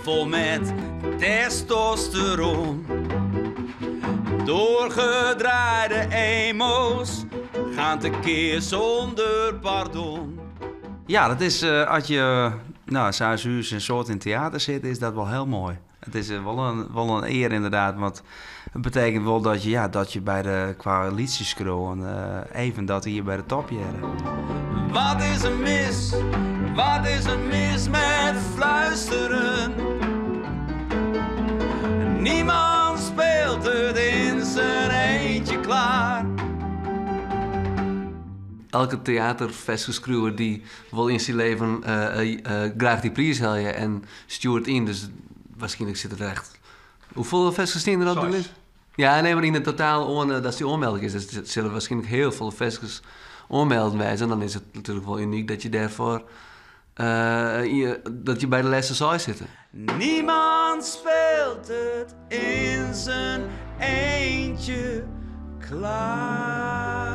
vol met testosteron. Doorgedraaide emo's gaan tekeer zonder pardon. Ja, dat is als je 6 uur een soort in het theater zit, is dat wel heel mooi. Het is wel een eer inderdaad, want het betekent wel dat je bij de qua liedjescrew even dat hier bij de top jaren. Wat is er mis? Wat is er mis met fluisteren? Niemand speelt het in zijn eentje klaar. Elke theaterfestivalscrewer die wil in zijn leven graag die prijs halen en stuurt in. Dus waarschijnlijk zit het echt. Hoeveel festivals zijn er op de lijst? Ja, nee, maar in het totaal dat die onmelding is. Dus er zullen waarschijnlijk heel veel festivals onmelden wijzen. En dan is het natuurlijk wel uniek dat je daarvoor dat je bij de laatste zaal zit. Niemand speelt het in zijn eentje klaar.